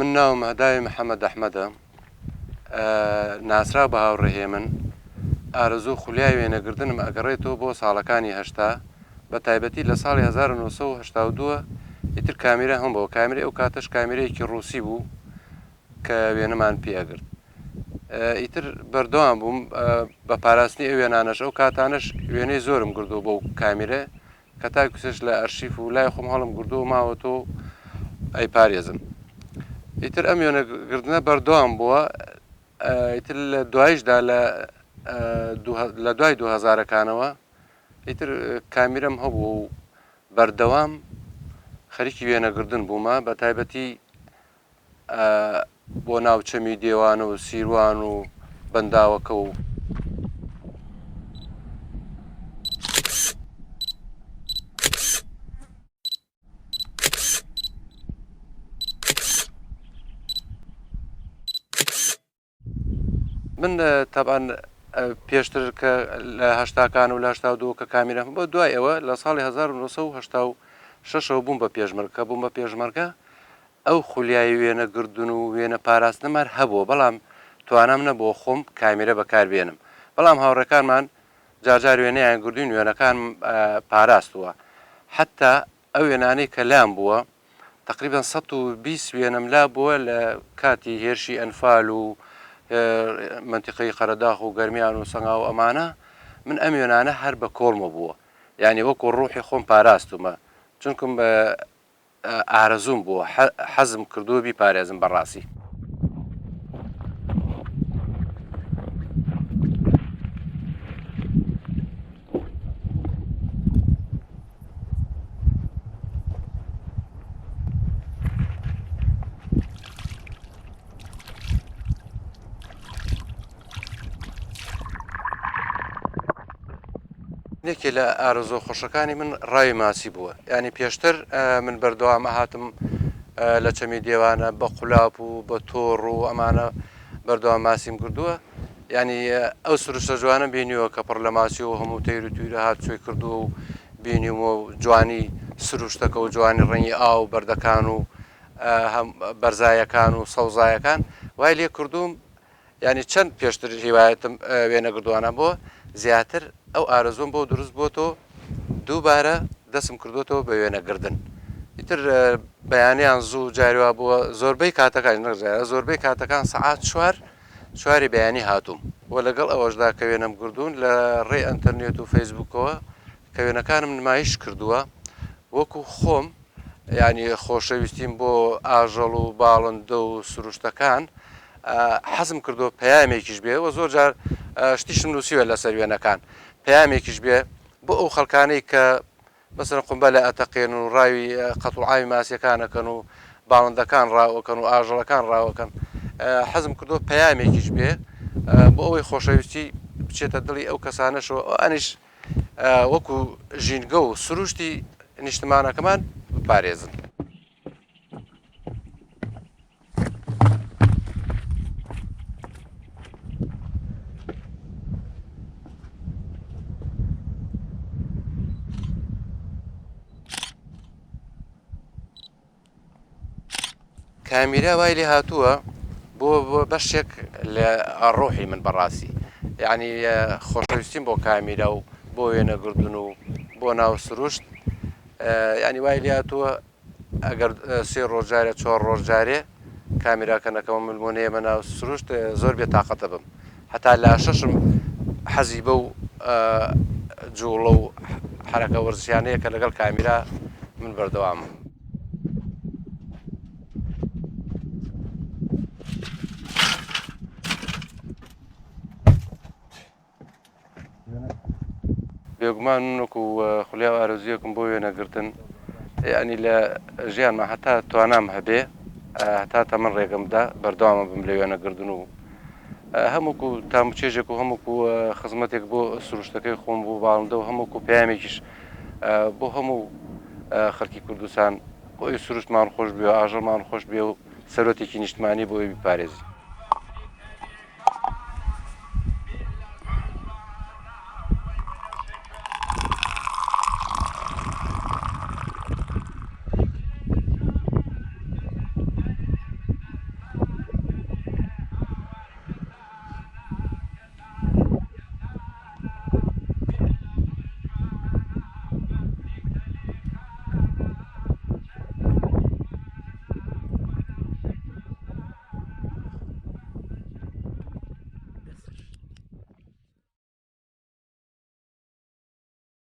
من ناوم هەداوی محەممەد ئەحمەدە ناسرا بە هاوڕێهێ من ئارەزوو خولیای وێنەگرتنم ئەگەڕێتەوە بۆ ساڵەکانی هەشتا بە تایبەتی لە ساڵی 1992 ئیتر کامیرە هەم بۆ کامیرە ئەو کاتەش کامیرەیەکی ڕووسی بوو کە وێنەمان پێگرت ئیتر بەردەوام بووم بە پاراستنی ئەو وێنانەش ئەو کاتانش وێنەی زۆرم گردو بۆ کامیرە کە تاکوسش لە ئەرشیف و لای خۆم هەڵم گردو ماوەتۆ ئەی پارێزم ئیتر ئەم وێنەگرتنە بەردەوام بووە ئیتر لە دوایشدا لە دوای 2000ەکانەوە ئیتر کامیرەم هەبوو و بەردەوام خەریکی وێنەگرتن بوومە بە تایبەتی بۆ ناوچەمی دێوان و سیروان و بەنداوەکە و من تەبعاً پێشتر کە لە هەشتاکان و لە هەشتا و دوو کە کامیرەم بۆ دوای ئەوە لە ساڵی 1986 بووم بە پێشمەرگە بووم بە پێشمەرگە ئەو خولیای وێنەگردن و وێنە پاراستنەمار هەبووە بەڵام توانام نەبووە خۆم کامیرە بەکاربێنم بەڵام هاوڕەکانمان جارجار وێنەیان گردوین وێنەکان پاراستووە حتا ئەو وێنانەی کە لام بووە تقریبا 120 وێنەم لا بووە لە کاتی هێرشی ئەنفال و منتیقەی قەرەداغ و گەرمیان و سەنگا و ئەمانە من ئەم وێنانە هەر بە کۆڵمە بووە یعنی وەکو ڕوحی خۆم پاراستومە چونکم ئارەزوم بووە حەزم کردووە بیپارێزم بەڕاستی یەکێ لە ئارزۆ خۆشەکانی من ڕاوی ماسی بووە ینی پێشتر من بەردەوام هاتم لە چەمی دێوانە بە قولاپ و بە تۆڕ و ئەمانە بەردەوام ماسیم کردووە ینی ئەو سروشتە جوانە بینیوە کە پڕ لە ماسی و هەموو تەیر و تویرە هات چۆی کردووە و بینیوە و جوانی سروشتەکە و جوانی ڕەنگی ئاو بەردەکان و بەرزایەکان و سەوزایەکان وای لێ کردوم ینی چەند پێشتر هیوایەتم وێنەگردوانە بۆ زیاتر ئەو ئارەزۆم بۆ دروست بۆتۆ دووبارە دەستم کردوتەوە بە وێنەگردن ئیتر بەیانیان زوو جاریوا بووە زۆربەی کاتەکان نەژارە زۆربەی کاتەکان سەعات چواری بەیانی هاتووم و لەگەڵ ئەوەشدا کە وێنەم گردوون لە ڕێی ئەنتەرنێت و فەیسبوکەوە کە وێنەکانم نمایش کردووە وەکو خۆم ینی خۆشەویستیم بۆ ئاژەڵ و باڵندە و سروشتەکان حەزم کردو پەیامێکیش بێ و زۆر جار شتیشم نووسیوە لەسەر وێنەکان پەیامێکیش بێ بۆ ئەو خەڵکانەی کە بەسەر قمبەلە ئەتەقێن و ڕاوی قەتوعاوی ماسیەکانەکەن و باڵندەکان ڕاوەکەن و ئاژەڵەکان ڕاوەکەن حەزم کردو پەیامێکیش بێ بۆ ئەوەی خۆشەویستی بچێتە دڵی ئەو کەسانەشەوە ئەنیش وەکو ژینگە و سروشتی نیشتمانەکەمان بپارێزن کامیرە وای لێ هاتووە بۆ بەشێک لە ڕۆحی من بەڕاستی یعنی خۆشەویستیم بۆ کامیرە و بۆ وێنەگردن و بۆ ناو سروشت ینی وای لێ هاتووە ئەگەر 3 ڕۆژجارێ 4 ڕۆژجارێ کامیراکەنەکەم ملمونەیەمە ناو سروشت زۆر بێتاقەتە بم هەتا لا شەشم حەزی بە و جوڵە و حرەکە وەرزشیانەیە کە لەگەڵ کامیرا من بەردەوامم بێگومان وەکو خولیا و ئارەزویەکم بۆ وێنەگرتن ینی لە ژیانمە هەتا توانام هەبێ هەتا تەمەن ڕێگەمدا بەردەوامە بم لە وێنەگردن و هەمووکو تامچێژێک و هەمووکو خزمەتێک بۆ سروشتەکەی خۆم بوو باڵندە و هەمووکو پەیامێکیش بۆ هەموو خەڵکی کوردستان بۆی سروشتمان خۆش بێ و ئاژەڵمان خۆش بێ و سەرۆتێکی نیشتمانی بۆی بیپارێزی